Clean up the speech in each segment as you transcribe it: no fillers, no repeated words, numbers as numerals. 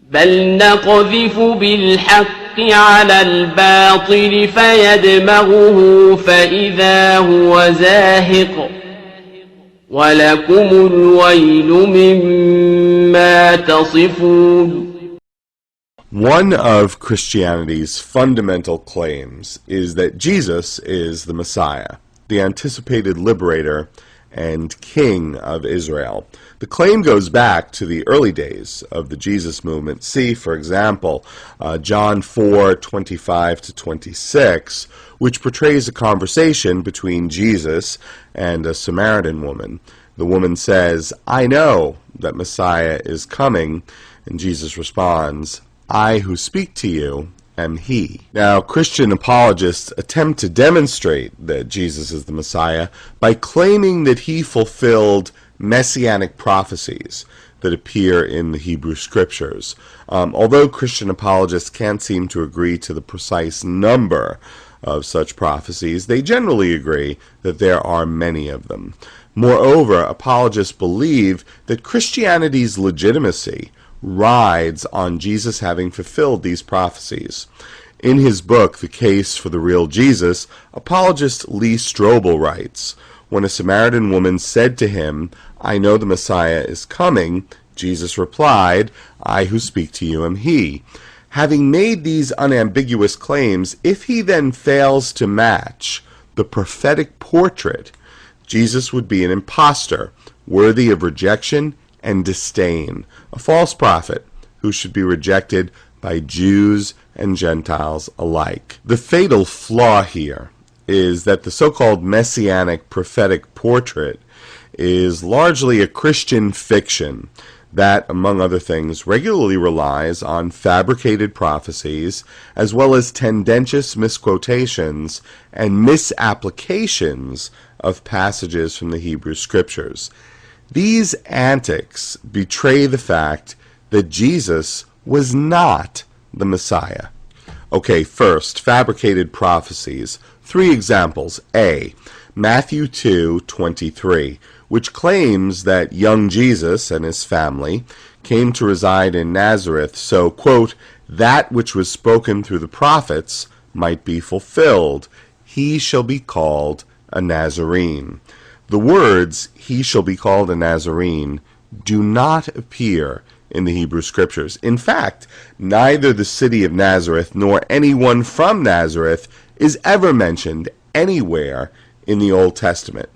بل نقذف بالحق على الباطل فيدمغه فإذا هو زاهق ولكم الويل مما تصفون. One of Christianity's fundamental claims is that Jesus is the Messiah, the anticipated liberator and king of Israel. The claim goes back to the early days of the Jesus movement. See, for example, John 4:25-26, which portrays a conversation between Jesus and a Samaritan woman. The woman says, "I know that Messiah is coming," and Jesus responds, "I who speak to you am he." Now, Christian apologists attempt to demonstrate that Jesus is the Messiah by claiming that he fulfilled messianic prophecies that appear in the Hebrew Scriptures. Although Christian apologists can't seem to agree to the precise number of such prophecies, they generally agree that there are many of them. Moreover, apologists believe that Christianity's legitimacy rides on Jesus having fulfilled these prophecies. In his book, The Case for the Real Jesus, apologist Lee Strobel writes, "When a Samaritan woman said to him, 'I know the Messiah is coming,' Jesus replied, 'I who speak to you am he.' Having made these unambiguous claims, if he then fails to match the prophetic portrait, Jesus would be an impostor, worthy of rejection and disdain, a false prophet who should be rejected by Jews and Gentiles alike." The fatal flaw here is that the so-called messianic prophetic portrait is largely a Christian fiction that, among other things, regularly relies on fabricated prophecies as well as tendentious misquotations and misapplications of passages from the Hebrew Scriptures. These antics betray the fact that Jesus was not the Messiah. Okay, first, fabricated prophecies. 3 examples. A, Matthew 2:23, which claims that young Jesus and his family came to reside in Nazareth so, quote, "that which was spoken through the prophets might be fulfilled. He shall be called a Nazarene." The words, "he shall be called a Nazarene," do not appear in the Hebrew Scriptures. In fact, neither the city of Nazareth nor anyone from Nazareth is ever mentioned anywhere in the Old Testament.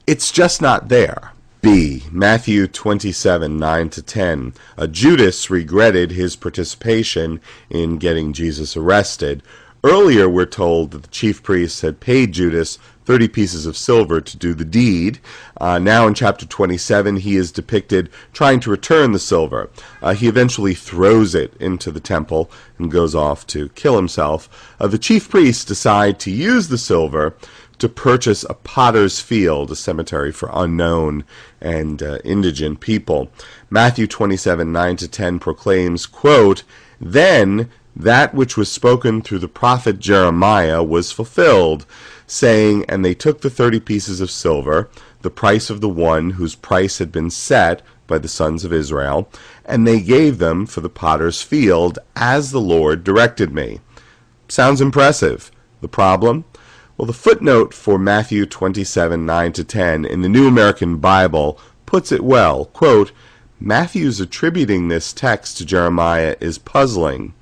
It's just not there. B, Matthew 27:9-10. Judas regretted his participation in getting Jesus arrested. Earlier, we're told that the chief priests had paid Judas 30 pieces of silver to do the deed. Now in chapter 27, he is depicted trying to return the silver. He eventually throws it into the temple and goes off to kill himself. The chief priests decide to use the silver to purchase a potter's field, a cemetery for unknown and indigent people. Matthew 27:9-10 proclaims, quote, "Then that which was spoken through the prophet Jeremiah was fulfilled, saying, and they took the 30 pieces of silver, the price of the one whose price had been set by the sons of Israel, and they gave them for the potter's field, as the Lord directed me." Sounds impressive. The problem? Well, the footnote for Matthew 27:9-10 in the New American Bible puts it well. Quote, "Matthew's attributing this text to Jeremiah is puzzling.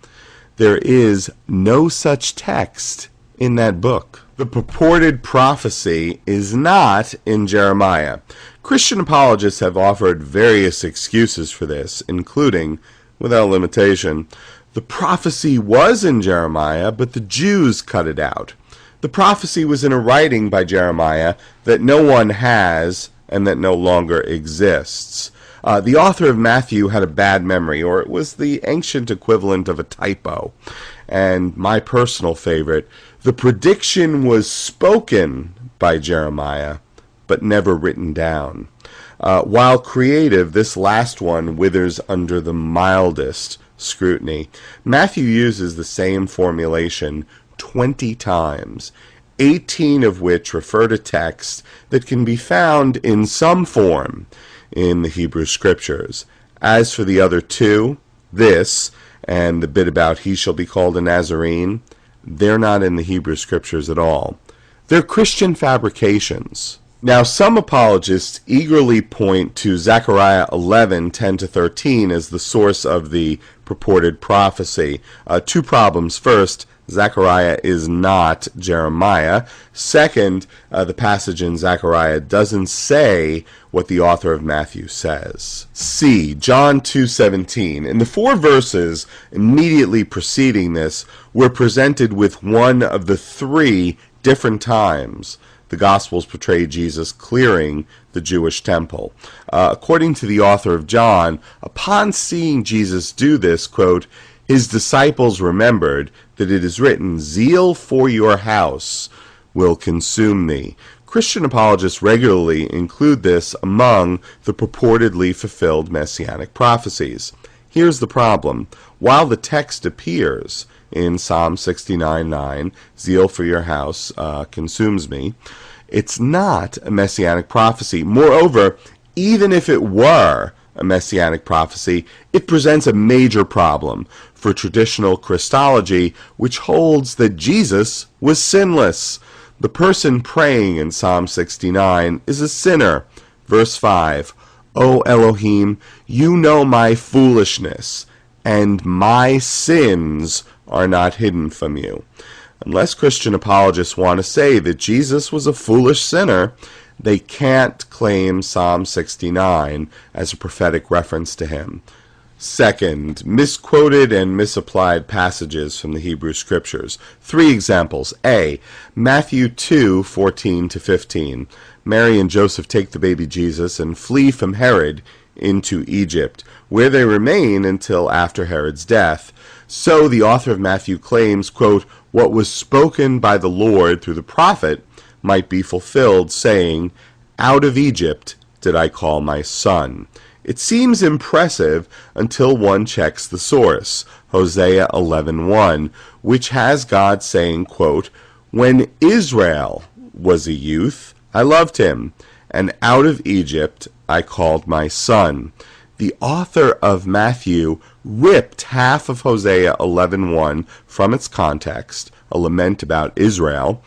There is no such text in that book." The purported prophecy is not in Jeremiah. Christian apologists have offered various excuses for this, including, without limitation, the prophecy was in Jeremiah, but the Jews cut it out. The prophecy was in a writing by Jeremiah that no one has and that no longer exists. The author of Matthew had a bad memory, or it was the ancient equivalent of a typo. And my personal favorite, the prediction was spoken by Jeremiah, but never written down. While creative, this last one withers under the mildest scrutiny. Matthew uses the same formulation 20 times, 18 of which refer to texts that can be found in some form in the Hebrew Scriptures. As for the other 2, This, and the bit about he shall be called a Nazarene, they're not in the Hebrew Scriptures at all. They're Christian fabrications. Now, some apologists eagerly point to Zechariah 11:10-13 as the source of the purported prophecy. Two problems. First, Zechariah is not Jeremiah. Second, the passage in Zechariah doesn't say what the author of Matthew says. C. John 2:17. In the 4 verses immediately preceding this, we're presented with one of the 3 different times the Gospels portray Jesus clearing the Jewish temple. According to the author of John, upon seeing Jesus do this, quote, his disciples remembered that it is written, zeal for your house will consume me. Christian apologists regularly include this among the purportedly fulfilled messianic prophecies. Here's the problem. While the text appears in Psalm 69:9, zeal for your house consumes me, it's not a messianic prophecy. Moreover, even if it were a messianic prophecy, it presents a major problem for traditional Christology, which holds that Jesus was sinless. The person praying in Psalm 69 is a sinner. Verse 5, O Elohim, you know my foolishness, and my sins are not hidden from you. Unless Christian apologists want to say that Jesus was a foolish sinner, they can't claim Psalm 69 as a prophetic reference to him. Second, misquoted and misapplied passages from the Hebrew Scriptures. 3 examples. A. Matthew 2:14-15. Mary and Joseph take the baby Jesus and flee from Herod into Egypt, where they remain until after Herod's death. So the author of Matthew claims, quote, what was spoken by the Lord through the prophet might be fulfilled, saying, out of Egypt did I call my son. It seems impressive until one checks the source, Hosea 11:1, which has God saying, quote, when Israel was a youth, I loved him, and out of Egypt I called my son. The author of Matthew ripped half of Hosea 11:1 from its context, a lament about Israel,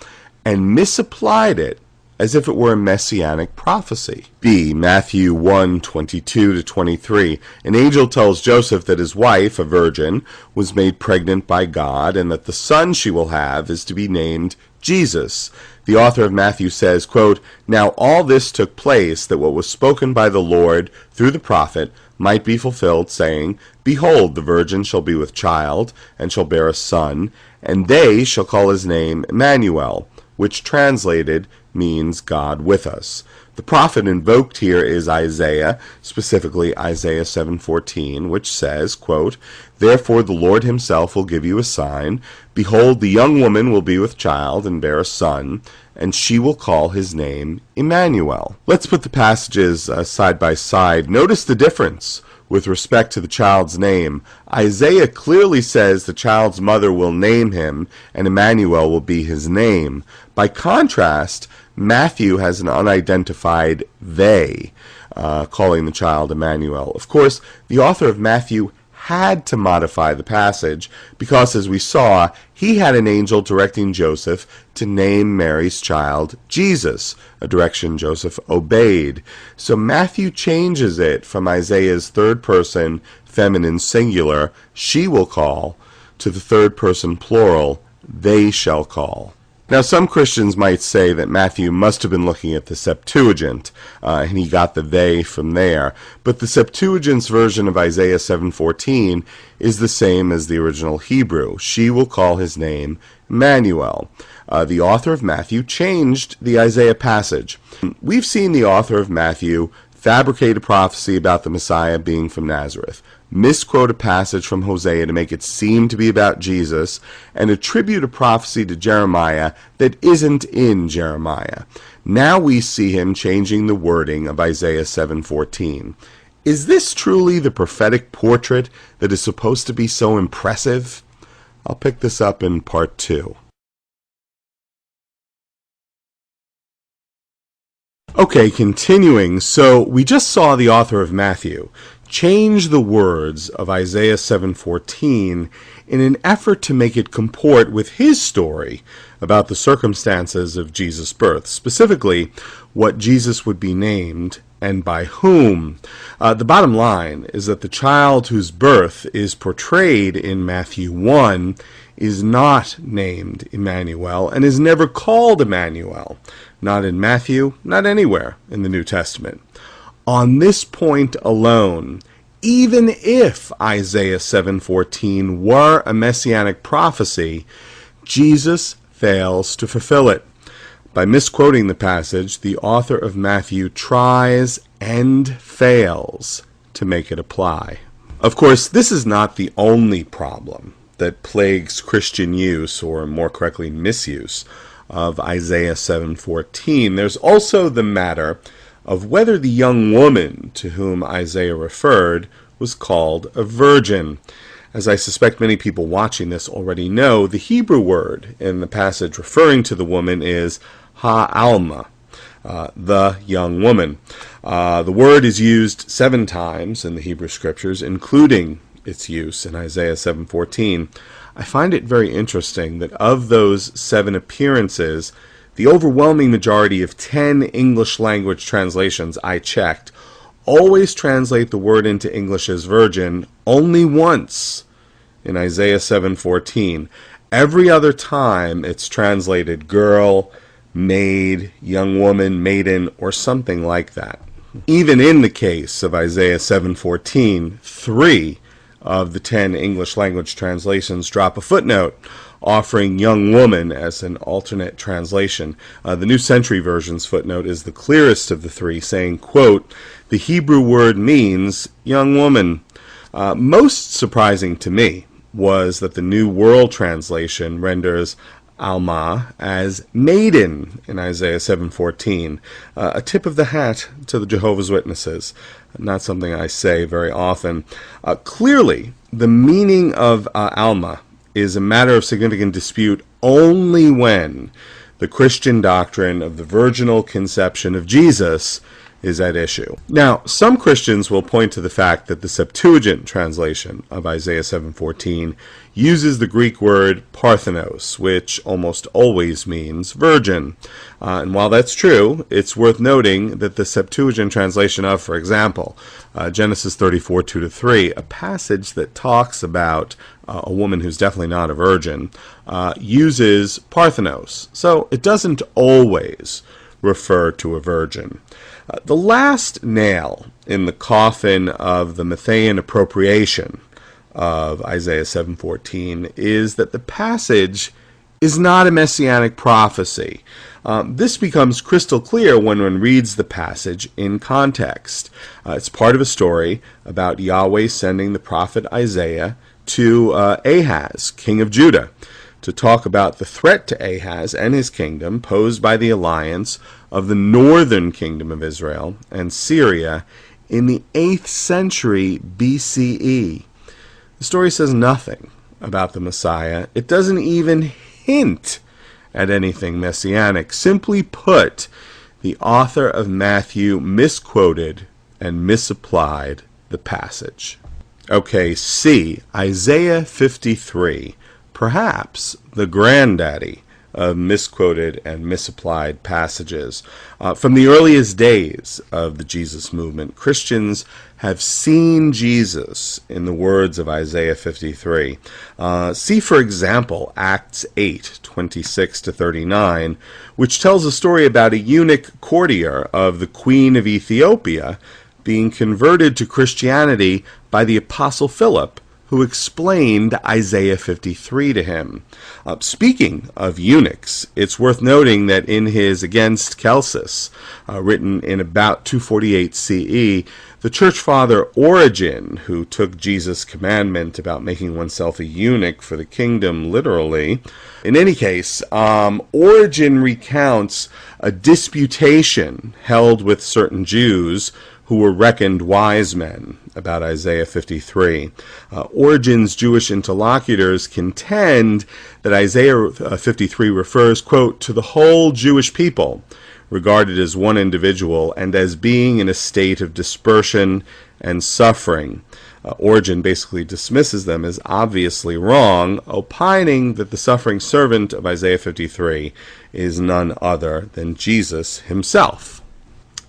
and misapplied it as if it were a messianic prophecy. B. Matthew 1:22-23. An angel tells Joseph that his wife, a virgin, was made pregnant by God, and that the son she will have is to be named Jesus. The author of Matthew says, quote, now all this took place that what was spoken by the Lord through the prophet might be fulfilled, saying, behold, the virgin shall be with child, and shall bear a son, and they shall call his name Emmanuel, which translated means God with us. The prophet invoked here is Isaiah, specifically Isaiah 7:14, which says, quote, therefore the Lord himself will give you a sign. Behold, the young woman will be with child and bear a son, and she will call his name Emmanuel. Let's put the passages side by side. Notice the difference with respect to the child's name. Isaiah clearly says the child's mother will name him, and Emmanuel will be his name. By contrast, Matthew has an unidentified they, calling the child Emmanuel. Of course, the author of Matthew had to modify the passage because, as we saw, he had an angel directing Joseph to name Mary's child Jesus, a direction Joseph obeyed. So Matthew changes it from Isaiah's third person feminine singular, she will call, to the third person plural, they shall call. Now, some Christians might say that Matthew must have been looking at the Septuagint, and he got the they from there. But the Septuagint's version of Isaiah 7:14 is the same as the original Hebrew. She will call his name Emmanuel. The author of Matthew changed the Isaiah passage. We've seen the author of Matthew fabricate a prophecy about the Messiah being from Nazareth, misquote a passage from Hosea to make it seem to be about Jesus, and attribute a prophecy to Jeremiah that isn't in Jeremiah. Now we see him changing the wording of Isaiah 7:14. Is this truly the prophetic portrait that is supposed to be so impressive? I'll pick this up in part 2. Okay, continuing. So we just saw the author of Matthew change the words of Isaiah 7:14 in an effort to make it comport with his story about the circumstances of Jesus' birth, specifically what Jesus would be named and by whom. The bottom line is that the child whose birth is portrayed in Matthew 1 is not named Emmanuel and is never called Emmanuel, not in Matthew, not anywhere in the New Testament. On this point alone, even if Isaiah 7:14 were a messianic prophecy, Jesus fails to fulfill it. By misquoting the passage, the author of Matthew tries and fails to make it apply. Of course, this is not the only problem that plagues Christian use, or more correctly, misuse, of Isaiah 7:14. There's also the matter of whether the young woman to whom Isaiah referred was called a virgin. As I suspect many people watching this already know, the Hebrew word in the passage referring to the woman is ha'alma, the young woman. The word is used 7 times in the Hebrew Scriptures, including its use in Isaiah 7:14. I find it very interesting that of those 7 appearances, the overwhelming majority of 10 English language translations I checked always translate the word into English as virgin only once in Isaiah 7:14. Every other time it's translated girl, maid, young woman, maiden, or something like that. Even in the case of Isaiah 7:14, 3 of the 10 English language translations drop a footnote offering young woman as an alternate translation. The New Century Version's footnote is the clearest of the 3, saying, quote, "The Hebrew word means young woman." Most surprising to me was that the New World Translation renders Alma as maiden in Isaiah 7:14, a tip of the hat to the Jehovah's Witnesses, not something I say very often. Clearly, the meaning of Alma is a matter of significant dispute only when the Christian doctrine of the virginal conception of Jesus is at issue. Now, some Christians will point to the fact that the Septuagint translation of Isaiah 7:14 uses the Greek word parthenos, which almost always means virgin. And while that's true, it's worth noting that the Septuagint translation of, for example, Genesis 34:2-3, a passage that talks about a woman who's definitely not a virgin, uses parthenos. So it doesn't always refer to a virgin. The last nail in the coffin of the Matthean appropriation of Isaiah 7:14 is that the passage is not a messianic prophecy. This becomes crystal clear when one reads the passage in context. It's part of a story about Yahweh sending the prophet Isaiah to Ahaz, king of Judah, to talk about the threat to Ahaz and his kingdom posed by the alliance of the northern kingdom of Israel and Syria in the 8th century BCE. The story says nothing about the Messiah. It doesn't even hint at anything messianic. Simply put, the author of Matthew misquoted and misapplied the passage. Okay, C, Isaiah 53. Perhaps the granddaddy of misquoted and misapplied passages. From the earliest days of the Jesus movement, Christians have seen Jesus in the words of Isaiah 53. See, for example, Acts 8:26-39, which tells a story about a eunuch courtier of the Queen of Ethiopia being converted to Christianity by the Apostle Philip, who explained Isaiah 53 to him. Speaking of eunuchs, it's worth noting that in his Against Celsus, written in about 248 CE, the church father Origen, who took Jesus' commandment about making oneself a eunuch for the kingdom literally, in any case, Origen recounts a disputation held with certain Jews who were reckoned wise men about Isaiah 53. Origen's Jewish interlocutors contend that Isaiah 53 refers, quote, to the whole Jewish people, regarded as one individual and as being in a state of dispersion and suffering. Origen basically dismisses them as obviously wrong, opining that the suffering servant of Isaiah 53 is none other than Jesus himself.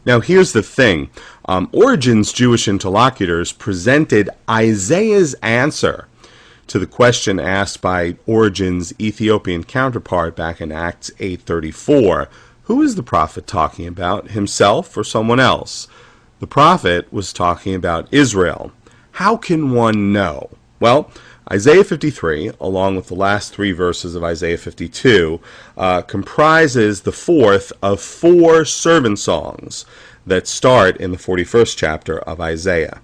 Now here's the thing. Origen's Jewish interlocutors presented Isaiah's answer to the question asked by Origen's Ethiopian counterpart back in Acts 8:34. Who is the prophet talking about, himself or someone else? The prophet was talking about Israel. How can one know? Well, Isaiah 53, along with the last 3 verses of Isaiah 52, comprises the fourth of 4 servant songs that start in the 41st chapter of Isaiah.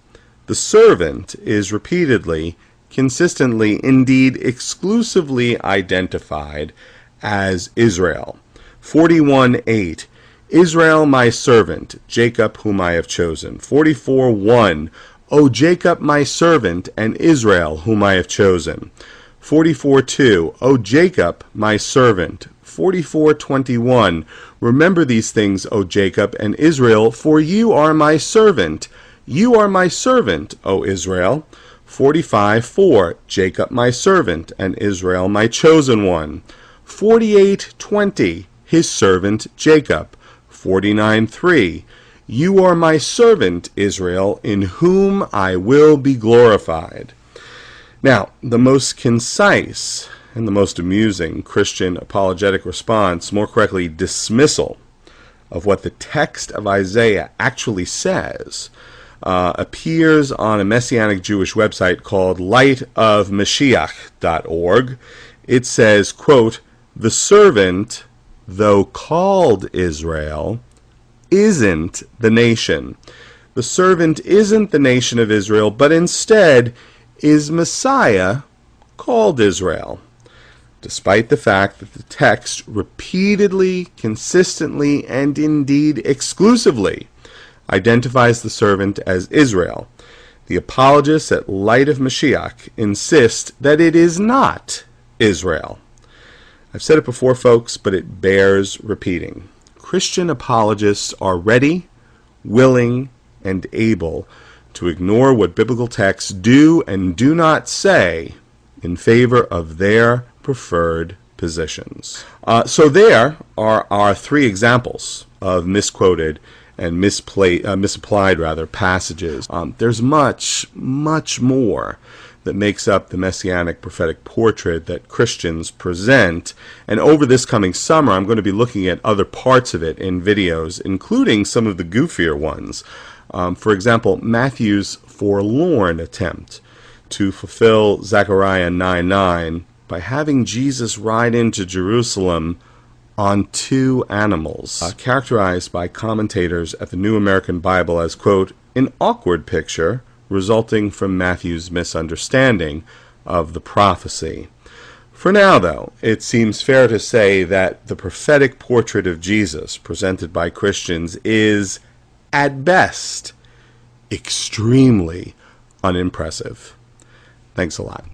The servant is repeatedly, consistently, indeed exclusively identified as Israel. 41:8, Israel my servant, Jacob whom I have chosen. 44:1, O Jacob my servant, and Israel whom I have chosen. 44:2, O Jacob my servant. 44:21, remember these things, O Jacob and Israel, for you are my servant. You are my servant, O Israel. 45:4, Jacob my servant, and Israel my chosen one. 48:20, his servant Jacob. 49:3, you are my servant, Israel, in whom I will be glorified. Now, the most concise and the most amusing Christian apologetic response, more correctly dismissal, of what the text of Isaiah actually says, appears on a Messianic Jewish website called lightofmashiach.org. It says, quote, the servant, though called Israel, isn't the nation. The servant isn't the nation of Israel, but instead is Messiah called Israel, despite the fact that the text repeatedly, consistently, and indeed exclusively identifies the servant as Israel. The apologists at Light of Mashiach insist that it is not Israel. I've said it before, folks, but it bears repeating. Christian apologists are ready, willing, and able to ignore what biblical texts do and do not say in favor of their preferred positions. So there are our 3 examples of misquoted and misapplied passages. There's much, much more that makes up the messianic prophetic portrait that Christians present. And over this coming summer, I'm going to be looking at other parts of it in videos, including some of the goofier ones. For example, Matthew's forlorn attempt to fulfill Zechariah 9:9 by having Jesus ride into Jerusalem on 2 animals, characterized by commentators at the New American Bible as, quote, an awkward picture resulting from Matthew's misunderstanding of the prophecy. For now, though, it seems fair to say that the prophetic portrait of Jesus presented by Christians is, at best, extremely unimpressive. Thanks a lot.